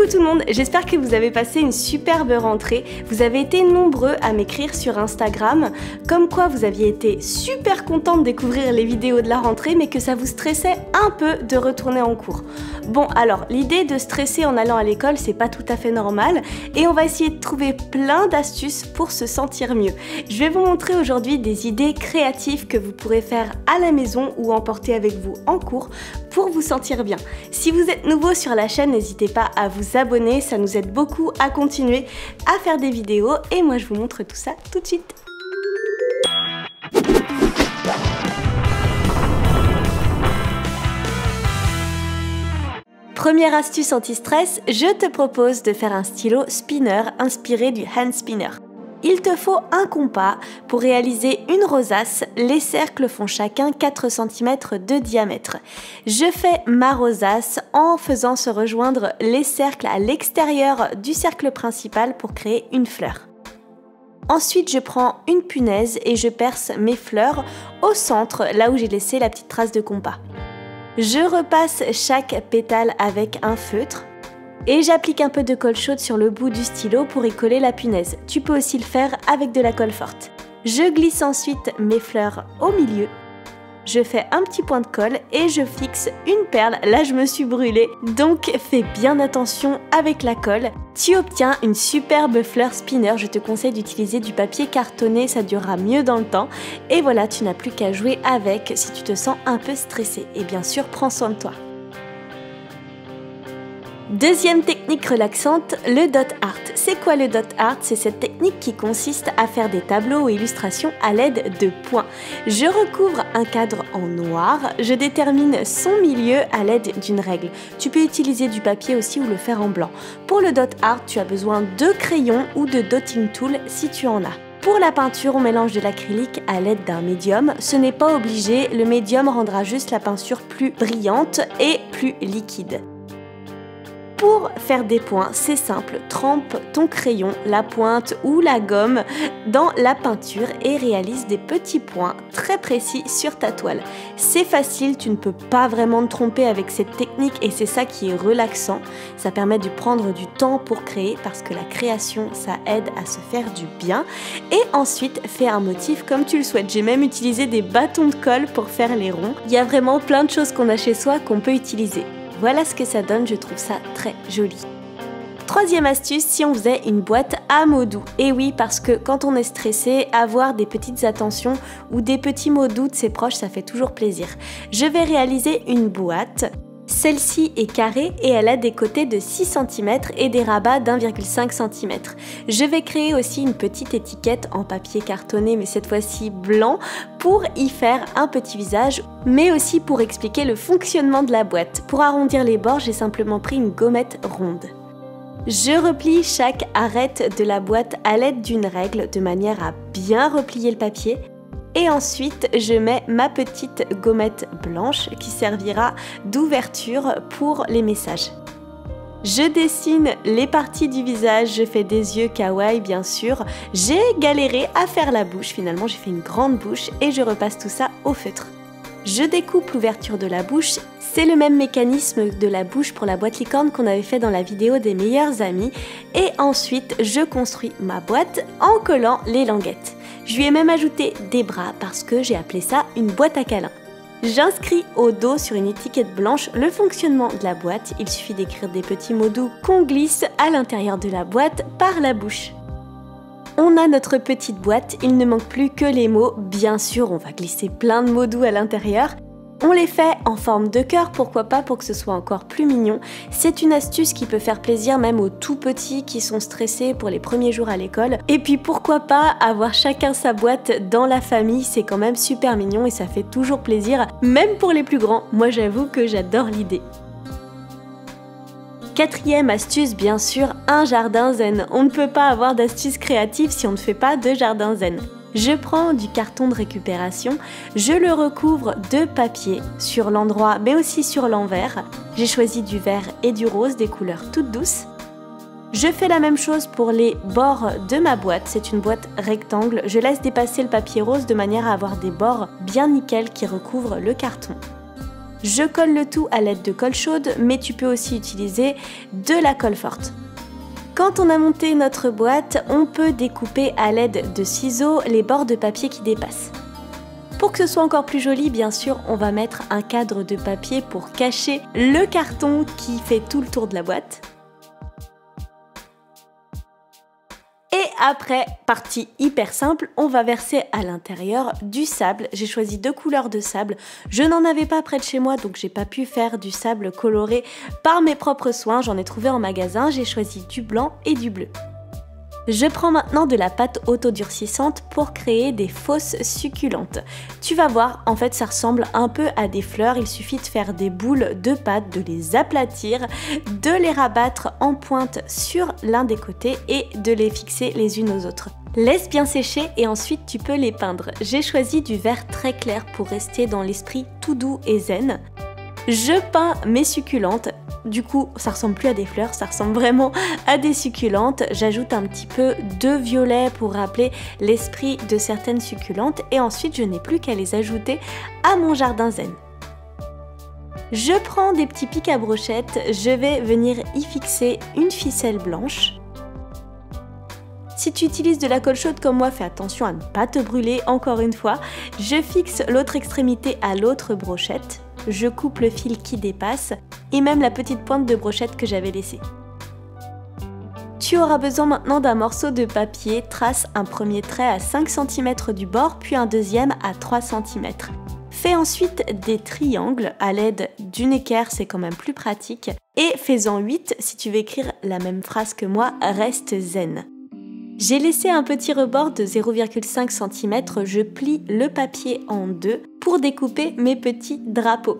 Coucou tout le monde, j'espère que vous avez passé une superbe rentrée. Vous avez été nombreux à m'écrire sur Instagram, comme quoi vous aviez été super contents de découvrir les vidéos de la rentrée, mais que ça vous stressait un peu de retourner en cours. Bon alors, l'idée de stresser en allant à l'école, c'est pas tout à fait normal, et on va essayer de trouver plein d'astuces pour se sentir mieux. Je vais vous montrer aujourd'hui des idées créatives que vous pourrez faire à la maison ou emporter avec vous en cours pour vous sentir bien. Si vous êtes nouveau sur la chaîne, n'hésitez pas à vous abonner, ça nous aide beaucoup à continuer à faire des vidéos et moi je vous montre tout ça tout de suite. Première astuce anti-stress, je te propose de faire un stylo spinner inspiré du hand spinner. Il te faut un compas pour réaliser une rosace, les cercles font chacun 4 cm de diamètre. Je fais ma rosace en faisant se rejoindre les cercles à l'extérieur du cercle principal pour créer une fleur. Ensuite, je prends une punaise et je perce mes fleurs au centre, là où j'ai laissé la petite trace de compas. Je repasse chaque pétale avec un feutre. Et j'applique un peu de colle chaude sur le bout du stylo pour y coller la punaise. Tu peux aussi le faire avec de la colle forte. Je glisse ensuite mes fleurs au milieu. Je fais un petit point de colle et je fixe une perle. Là, je me suis brûlée, donc fais bien attention avec la colle. Tu obtiens une superbe fleur spinner. Je te conseille d'utiliser du papier cartonné, ça durera mieux dans le temps. Et voilà, tu n'as plus qu'à jouer avec si tu te sens un peu stressé. Et bien sûr, prends soin de toi. Deuxième technique relaxante, le dot art. C'est quoi le dot art? C'est cette technique qui consiste à faire des tableaux ou illustrations à l'aide de points. Je recouvre un cadre en noir, je détermine son milieu à l'aide d'une règle. Tu peux utiliser du papier aussi ou le faire en blanc. Pour le dot art, tu as besoin de crayons ou de dotting tool si tu en as. Pour la peinture, on mélange de l'acrylique à l'aide d'un médium. Ce n'est pas obligé, le médium rendra juste la peinture plus brillante et plus liquide. Pour faire des points, c'est simple, trempe ton crayon, la pointe ou la gomme dans la peinture et réalise des petits points très précis sur ta toile. C'est facile, tu ne peux pas vraiment te tromper avec cette technique et c'est ça qui est relaxant. Ça permet de prendre du temps pour créer parce que la création, ça aide à se faire du bien. Et ensuite, fais un motif comme tu le souhaites. J'ai même utilisé des bâtons de colle pour faire les ronds. Il y a vraiment plein de choses qu'on a chez soi qu'on peut utiliser. Voilà ce que ça donne, je trouve ça très joli. Troisième astuce, si on faisait une boîte à mots doux. Et oui, parce que quand on est stressé, avoir des petites attentions ou des petits mots doux de ses proches, ça fait toujours plaisir. Je vais réaliser une boîte. Celle-ci est carrée et elle a des côtés de 6 cm et des rabats d'1,5 cm. Je vais créer aussi une petite étiquette en papier cartonné, mais cette fois-ci blanc, pour y faire un petit visage, mais aussi pour expliquer le fonctionnement de la boîte. Pour arrondir les bords, j'ai simplement pris une gommette ronde. Je replie chaque arête de la boîte à l'aide d'une règle de manière à bien replier le papier. Et ensuite, je mets ma petite gommette blanche qui servira d'ouverture pour les messages. Je dessine les parties du visage, je fais des yeux kawaii bien sûr. J'ai galéré à faire la bouche, finalement j'ai fait une grande bouche et je repasse tout ça au feutre. Je découpe l'ouverture de la bouche, c'est le même mécanisme de la bouche pour la boîte licorne qu'on avait fait dans la vidéo des meilleurs amis. Et ensuite, je construis ma boîte en collant les languettes. Je lui ai même ajouté des bras parce que j'ai appelé ça une boîte à câlins. J'inscris au dos sur une étiquette blanche le fonctionnement de la boîte. Il suffit d'écrire des petits mots doux qu'on glisse à l'intérieur de la boîte par la bouche. On a notre petite boîte, il ne manque plus que les mots. Bien sûr, on va glisser plein de mots doux à l'intérieur. On les fait en forme de cœur, pourquoi pas, pour que ce soit encore plus mignon. C'est une astuce qui peut faire plaisir même aux tout petits qui sont stressés pour les premiers jours à l'école. Et puis pourquoi pas avoir chacun sa boîte dans la famille, c'est quand même super mignon et ça fait toujours plaisir, même pour les plus grands. Moi j'avoue que j'adore l'idée. Quatrième astuce, bien sûr, un jardin zen. On ne peut pas avoir d'astuces créatives si on ne fait pas de jardin zen. Je prends du carton de récupération, je le recouvre de papier sur l'endroit mais aussi sur l'envers. J'ai choisi du vert et du rose, des couleurs toutes douces. Je fais la même chose pour les bords de ma boîte, c'est une boîte rectangle. Je laisse dépasser le papier rose de manière à avoir des bords bien nickel qui recouvrent le carton. Je colle le tout à l'aide de colle chaude, mais tu peux aussi utiliser de la colle forte. Quand on a monté notre boîte, on peut découper à l'aide de ciseaux les bords de papier qui dépassent. Pour que ce soit encore plus joli, bien sûr, on va mettre un cadre de papier pour cacher le carton qui fait tout le tour de la boîte. Et après, partie hyper simple, on va verser à l'intérieur du sable. J'ai choisi 2 couleurs de sable. Je n'en avais pas près de chez moi, donc j'ai pas pu faire du sable coloré par mes propres soins. J'en ai trouvé en magasin, j'ai choisi du blanc et du bleu. Je prends maintenant de la pâte autodurcissante pour créer des fausses succulentes. Tu vas voir, en fait ça ressemble un peu à des fleurs, il suffit de faire des boules de pâte, de les aplatir, de les rabattre en pointe sur l'un des côtés et de les fixer les unes aux autres. Laisse bien sécher et ensuite tu peux les peindre. J'ai choisi du vert très clair pour rester dans l'esprit tout doux et zen. Je peins mes succulentes. Du coup, ça ressemble plus à des fleurs, ça ressemble vraiment à des succulentes. J'ajoute un petit peu de violet pour rappeler l'esprit de certaines succulentes et ensuite je n'ai plus qu'à les ajouter à mon jardin zen. Je prends des petits pics à brochettes, je vais venir y fixer une ficelle blanche. Si tu utilises de la colle chaude comme moi, fais attention à ne pas te brûler encore une fois. Je fixe l'autre extrémité à l'autre brochette. Je coupe le fil qui dépasse et même la petite pointe de brochette que j'avais laissée. Tu auras besoin maintenant d'un morceau de papier, trace un premier trait à 5 cm du bord, puis un deuxième à 3 cm. Fais ensuite des triangles à l'aide d'une équerre, c'est quand même plus pratique, et fais-en 8 si tu veux écrire la même phrase que moi, reste zen. J'ai laissé un petit rebord de 0,5 cm, je plie le papier en deux pour découper mes petits drapeaux.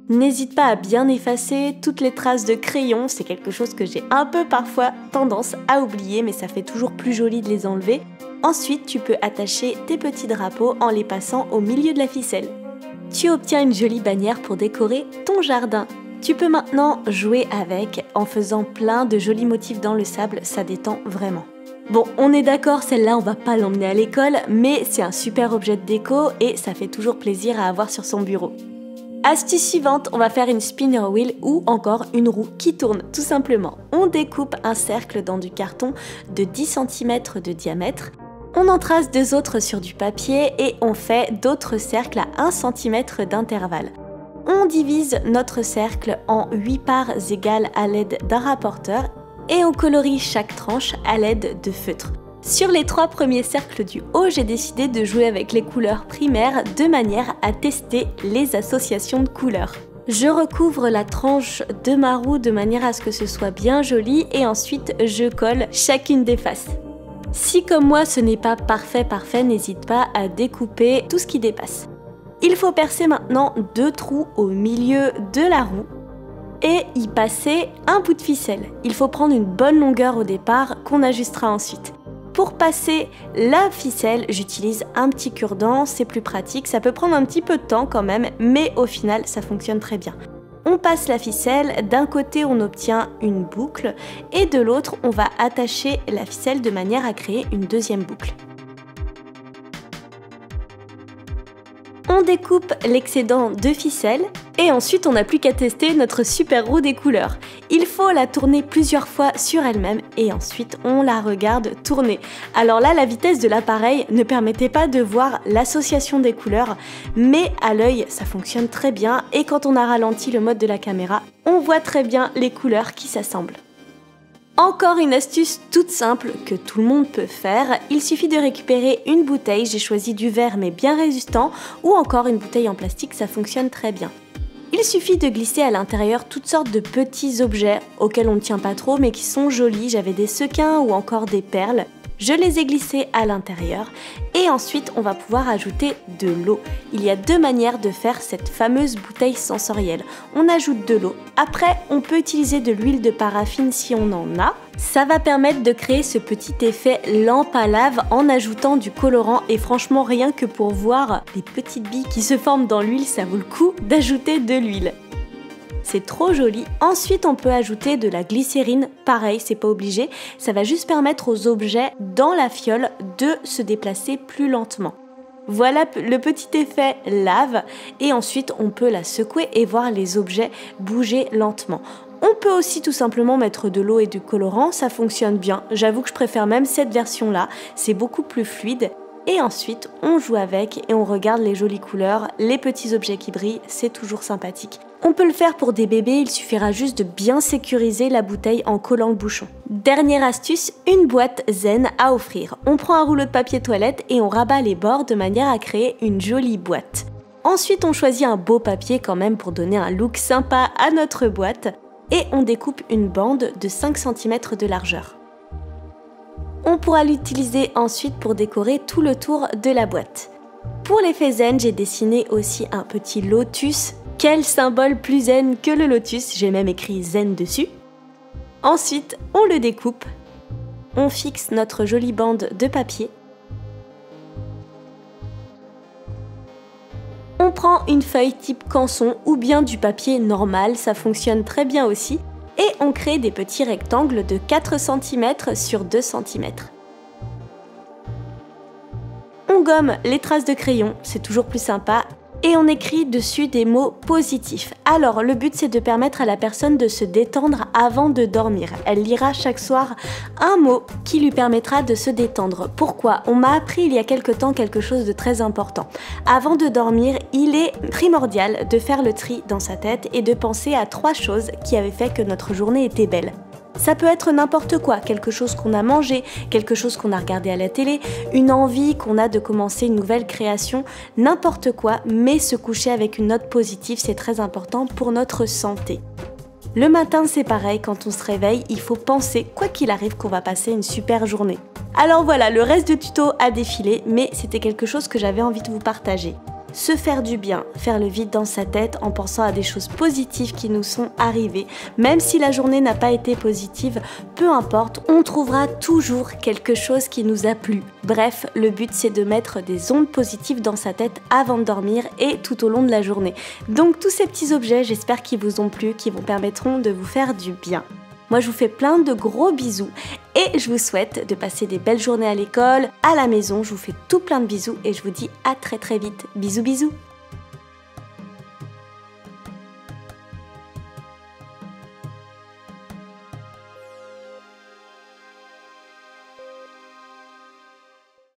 N'hésite pas à bien effacer toutes les traces de crayon, c'est quelque chose que j'ai un peu parfois tendance à oublier, mais ça fait toujours plus joli de les enlever. Ensuite, tu peux attacher tes petits drapeaux en les passant au milieu de la ficelle. Tu obtiens une jolie bannière pour décorer ton jardin. Tu peux maintenant jouer avec en faisant plein de jolis motifs dans le sable, ça détend vraiment. Bon, on est d'accord, celle-là on va pas l'emmener à l'école, mais c'est un super objet de déco et ça fait toujours plaisir à avoir sur son bureau. Astuce suivante, on va faire une spinner wheel ou encore une roue qui tourne tout simplement. On découpe un cercle dans du carton de 10 cm de diamètre. On en trace 2 autres sur du papier et on fait d'autres cercles à 1 cm d'intervalle. On divise notre cercle en 8 parts égales à l'aide d'un rapporteur et on colorie chaque tranche à l'aide de feutre. Sur les 3 premiers cercles du haut, j'ai décidé de jouer avec les couleurs primaires de manière à tester les associations de couleurs. Je recouvre la tranche de ma roue de manière à ce que ce soit bien joli et ensuite je colle chacune des faces. Si comme moi ce n'est pas parfait, n'hésite pas à découper tout ce qui dépasse. Il faut percer maintenant 2 trous au milieu de la roue et y passer un bout de ficelle. Il faut prendre une bonne longueur au départ qu'on ajustera ensuite. Pour passer la ficelle, j'utilise un petit cure-dent, c'est plus pratique, ça peut prendre un petit peu de temps quand même, mais au final ça fonctionne très bien. On passe la ficelle, d'un côté on obtient une boucle et de l'autre on va attacher la ficelle de manière à créer une deuxième boucle. On découpe l'excédent de ficelle et ensuite on n'a plus qu'à tester notre super roue des couleurs. Il faut la tourner plusieurs fois sur elle-même et ensuite on la regarde tourner. Alors là, la vitesse de l'appareil ne permettait pas de voir l'association des couleurs, mais à l'œil ça fonctionne très bien et quand on a ralenti le mode de la caméra, on voit très bien les couleurs qui s'assemblent. Encore une astuce toute simple que tout le monde peut faire, il suffit de récupérer une bouteille, j'ai choisi du verre mais bien résistant, ou encore une bouteille en plastique, ça fonctionne très bien. Il suffit de glisser à l'intérieur toutes sortes de petits objets auxquels on ne tient pas trop mais qui sont jolis, j'avais des sequins ou encore des perles. Je les ai glissés à l'intérieur et ensuite on va pouvoir ajouter de l'eau. Il y a 2 manières de faire cette fameuse bouteille sensorielle. On ajoute de l'eau, après on peut utiliser de l'huile de paraffine si on en a. Ça va permettre de créer ce petit effet lampe à lave en ajoutant du colorant et franchement rien que pour voir les petites billes qui se forment dans l'huile, ça vaut le coup d'ajouter de l'huile. C'est trop joli. Ensuite, on peut ajouter de la glycérine. Pareil, c'est pas obligé. Ça va juste permettre aux objets dans la fiole de se déplacer plus lentement. Voilà le petit effet lave et ensuite on peut la secouer et voir les objets bouger lentement. On peut aussi tout simplement mettre de l'eau et du colorant, ça fonctionne bien. J'avoue que je préfère même cette version-là, c'est beaucoup plus fluide. Et ensuite, on joue avec et on regarde les jolies couleurs, les petits objets qui brillent, c'est toujours sympathique. On peut le faire pour des bébés, il suffira juste de bien sécuriser la bouteille en collant le bouchon. Dernière astuce, une boîte zen à offrir. On prend un rouleau de papier toilette et on rabat les bords de manière à créer une jolie boîte. Ensuite, on choisit un beau papier quand même pour donner un look sympa à notre boîte et on découpe une bande de 5 cm de largeur. On pourra l'utiliser ensuite pour décorer tout le tour de la boîte. Pour l'effet zen, j'ai dessiné aussi un petit lotus. Quel symbole plus zen que le lotus, j'ai même écrit zen dessus. Ensuite, on le découpe. On fixe notre jolie bande de papier. On prend une feuille type canson ou bien du papier normal, ça fonctionne très bien aussi. Et on crée des petits rectangles de 4 cm sur 2 cm. On gomme les traces de crayon, c'est toujours plus sympa, et on écrit dessus des mots positifs. Alors le but c'est de permettre à la personne de se détendre avant de dormir. Elle lira chaque soir un mot qui lui permettra de se détendre. Pourquoi? On m'a appris il y a quelque temps quelque chose de très important. Avant de dormir, il est primordial de faire le tri dans sa tête et de penser à 3 choses qui avaient fait que notre journée était belle. Ça peut être n'importe quoi, quelque chose qu'on a mangé, quelque chose qu'on a regardé à la télé, une envie qu'on a de commencer une nouvelle création, n'importe quoi, mais se coucher avec une note positive, c'est très important pour notre santé. Le matin, c'est pareil, quand on se réveille, il faut penser, quoi qu'il arrive, qu'on va passer une super journée. Alors voilà, le reste du tuto a défilé, mais c'était quelque chose que j'avais envie de vous partager. Se faire du bien, faire le vide dans sa tête en pensant à des choses positives qui nous sont arrivées. Même si la journée n'a pas été positive, peu importe, on trouvera toujours quelque chose qui nous a plu. Bref, le but c'est de mettre des ondes positives dans sa tête avant de dormir et tout au long de la journée. Donc tous ces petits objets, j'espère qu'ils vous ont plu, qui vous permettront de vous faire du bien. Moi, je vous fais plein de gros bisous et je vous souhaite de passer des belles journées à l'école, à la maison. Je vous fais tout plein de bisous et je vous dis à très vite. Bisous bisous.